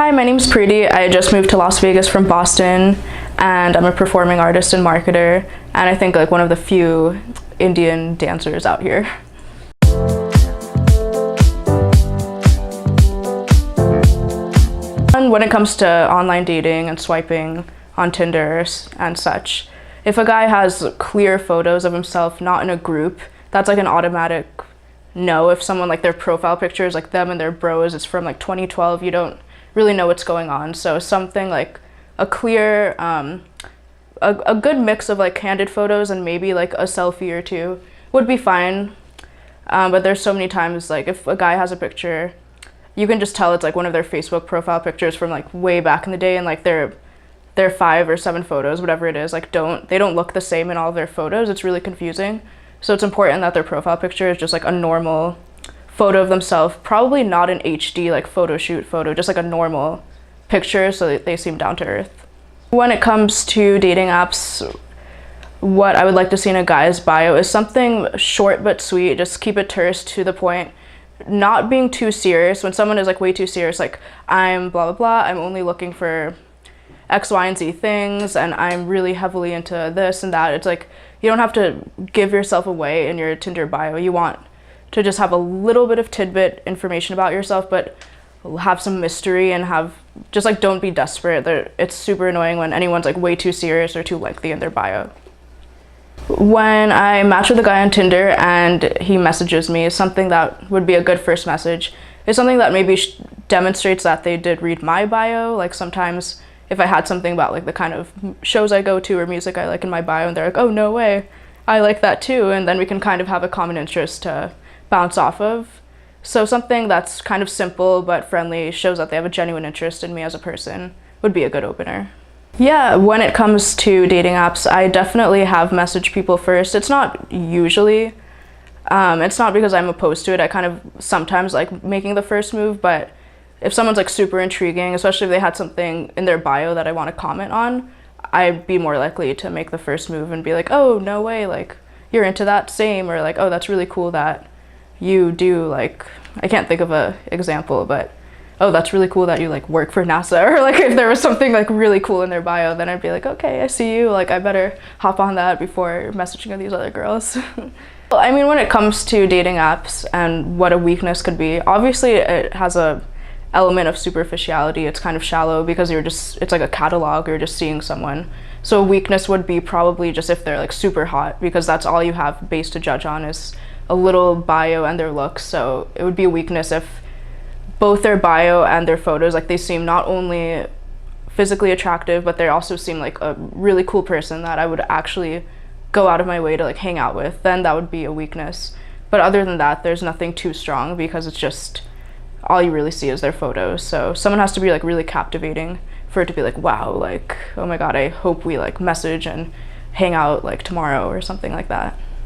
Hi, my name's Purdie. I just moved to Las Vegas from Boston, and I'm a performing artist and marketer, and I think like one of the few Indian dancers out here. And when it comes to online dating and swiping on Tinder and such, if a guy has clear photos of himself not in a group, that's like an automatic no. If someone like their profile picture is like them and their bros, it's from like 2012, you don't really know what's going on. So something like a clear, a good mix of like candid photos and maybe like a selfie or two would be fine. But there's so many times like if a guy has a picture, you can just tell it's like one of their Facebook profile pictures from like way back in the day, and like their 5 or 7 photos, whatever it is, like they don't look the same in all of their photos. It's really confusing. So it's important that their profile picture is just like a normal photo of themselves, probably not an HD like photo shoot photo, just like a normal picture so that they seem down to earth. When it comes to dating apps, what I would like to see in a guy's bio is something short but sweet. Just keep it terse, to the point, not being too serious. When someone is like way too serious, like I'm blah blah blah, I'm only looking for X, Y, and Z things, and I'm really heavily into this and that. It's like you don't have to give yourself away in your Tinder bio. You want to just have a little bit of tidbit information about yourself, but have some mystery and have just like, don't be desperate. It's super annoying when anyone's like way too serious or too lengthy in their bio. When I match with a guy on Tinder and he messages me, something that would be a good first message is something that maybe demonstrates that they did read my bio. Like sometimes if I had something about like the kind of shows I go to or music I like in my bio, and they're like, oh, no way, I like that too, and then we can kind of have a common interest to bounce off of. So something that's kind of simple but friendly, shows that they have a genuine interest in me as a person, would be a good opener. Yeah, when it comes to dating apps, I definitely have messaged people first. It's not usually, it's not because I'm opposed to it. I kind of sometimes like making the first move, but if someone's like super intriguing, especially if they had something in their bio that I want to comment on, I'd be more likely to make the first move and be like, oh, no way, like you're into that, same, or like, oh, that's really cool that you do, like, I can't think of a example, but oh, that's really cool that you like work for NASA, or like if there was something like really cool in their bio, then I'd be like, okay, I see you, like I better hop on that before messaging these other girls. Well, I mean, when it comes to dating apps and what a weakness could be, obviously it has a element of superficiality. It's kind of shallow because it's like a catalog, you're just seeing someone. So a weakness would be probably just if they're like super hot, because that's all you have base to judge on is a little bio and their looks. So it would be a weakness if both their bio and their photos, like they seem not only physically attractive, but they also seem like a really cool person that I would actually go out of my way to like hang out with. Then that would be a weakness. But other than that, there's nothing too strong, because it's just all you really see is their photos. So someone has to be like really captivating for it to be like, wow, like, oh my god, I hope we like message and hang out like tomorrow or something like that.